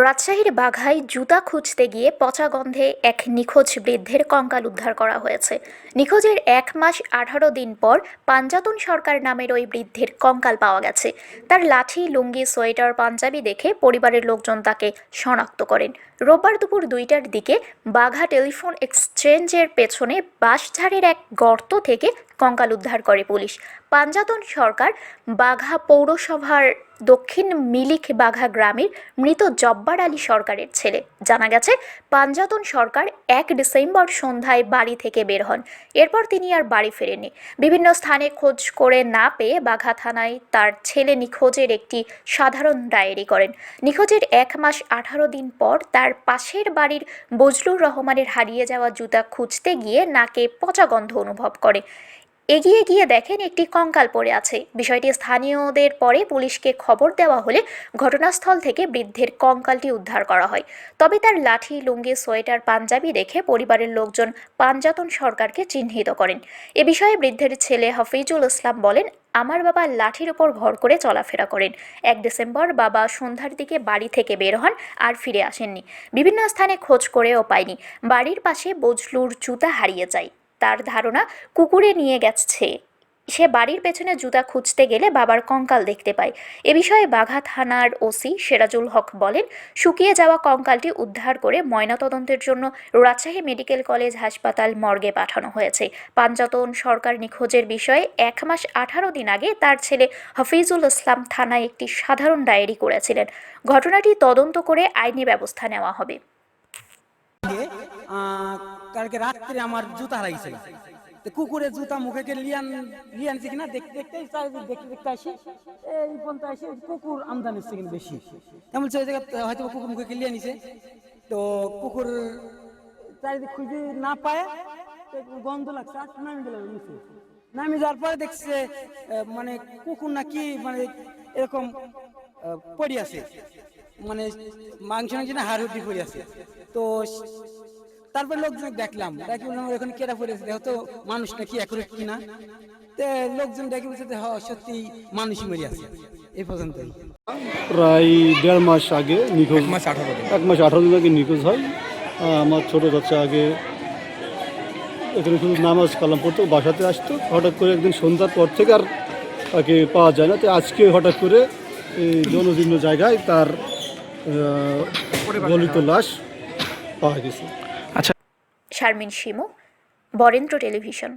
রাজশাহীর বাঘায় জুতা খুঁজতে গিয়ে পচা গন্ধে এক নিখোঁজ বৃদ্ধের কঙ্কাল উদ্ধার করা হয়েছে। নিখোঁজের ১ মাস ১৮ দিন পর পাঞ্জাতন সরকার নামের ওই বৃদ্ধের কঙ্কাল পাওয়া গেছে। তার লাঠি, লুঙ্গি, সোয়েটার, পাঞ্জাবি দেখে পরিবারের লোকজন তাকে শনাক্ত করেন। রোববার দুপুর ২টার দিকে বাঘা টেলিফোন এক্সচেঞ্জের পেছনে বাঁশঝাড়ের এক গর্ত থেকে কঙ্কাল উদ্ধার করে পুলিশ। পাঞ্জাতন সরকার বাঘা পৌরসভার দক্ষিণ মিলিক বাঘা গ্রামের মৃত জব্বার আলী সরকারের ছেলে। জানা গেছে, পাঞ্জাতন সরকার ১ ডিসেম্বর সন্ধ্যায় বাড়ি থেকে বের হন। এরপর তিনি আর বাড়ি ফেরেননি। বিভিন্ন স্থানে খোঁজ করে না পেয়ে বাঘা থানায় তার ছেলে নিখোঁজের একটি সাধারণ ডায়েরি করেন। নিখোঁজের ১ মাস ১৮ দিন পর তার পাশের বাড়ির বজলুর রহমানের হারিয়ে যাওয়া জুতা খুঁজতে গিয়ে নাকে পচা গন্ধ অনুভব করে। এগিয়ে গিয়ে দেখেন একটি কঙ্কাল পড়ে আছে। বিষয়টি স্থানীয়দের পরে পুলিশকে খবর দেওয়া হলে ঘটনাস্থল থেকে বৃদ্ধের কঙ্কালটি উদ্ধার করা হয়। তবে তার লাঠি, লুঙ্গি, সোয়েটার, পাঞ্জাবি দেখে পরিবারের লোকজন পাঞ্জাতন সরকারকে চিহ্নিত করেন। এ বিষয়ে বৃদ্ধের ছেলে হাফিজুল ইসলাম বলেন, আমার বাবা লাঠির ওপর ভর করে চলাফেরা করেন। ১ ডিসেম্বর বাবা সন্ধ্যার দিকে বাড়ি থেকে বের হন, আর ফিরে আসেননি। বিভিন্ন স্থানে খোঁজ করেও পায়নি। বাড়ির পাশে বজলুর জুতা হারিয়ে যায়। তার ধারণা কুকুরে নিয়ে গেছে। সে বাড়ির পেছনে জুতা খুঁজতে গেলে বাবার কঙ্কাল দেখতে পায়। এ বিষয়ে বাঘা থানার ওসি সেরাজুল হক বলেন, শুকিয়ে যাওয়া কঙ্কালটি উদ্ধার করে ময়নাতদন্তের জন্য রাজশাহী মেডিকেল কলেজ হাসপাতাল মর্গে পাঠানো হয়েছে। পাঞ্জাতন সরকার নিখোঁজের বিষয়ে ১ মাস ১৮ দিন আগে তার ছেলে হাফিজুল ইসলাম থানায় একটি সাধারণ ডায়েরি করেছিলেন। ঘটনাটি তদন্ত করে আইনি ব্যবস্থা নেওয়া হবে। কালকে রাত্রে আমার জুতা হারাইছে, কুকুরের জুতা মুখে লিয়ানছি কিনা দেখতে দেখতে দেখতে আসি, এই পর্যন্ত আসি কুকুর আমদানি হচ্ছে কিন্তু বেশি। এমন সেই জায়গায় হয়তো কুকুর মুখে লিয়ে নিছে, তো কুকুর চারিদিক খুঁজে না পায়, গন্ধ লাগছে, আর নামি গেল নিচে। নামি যাওয়ার পরে দেখছে মানে কুকুর নাকি মানে এরকম পড়ে আছে, মানে মাংস না হাড় হুড্ডি পড়ে আছে। তো তারপর লোকজন দেখলাম এখানে কেটা পড়েছে, হয়তো মানুষ নাকি একুরেট কিনা। লোকজন দেখে বলছে সত্যি মানুষই মরে আছে। এই পর্যন্তই। প্রায় ১.৫ মাস আগে নিখোঁজ, ১ মাস ১৮ দিন আগে নিখোঁজ হয়। আমার ছোটো বাচ্চা আগে এখানে শুধু নামাজ কালাম পড়তো, বাসাতে আসতো। হঠাৎ করে একদিন সন্ধ্যার পর থেকে আর তাকে পাওয়া যায় না। তো আজকে হঠাৎ করে এই জনজীর্ণ জায়গায় তার গলিত লাশ পাওয়া গেছে। শারমিন শিমু, বরেন্দ্র টেলিভিশন।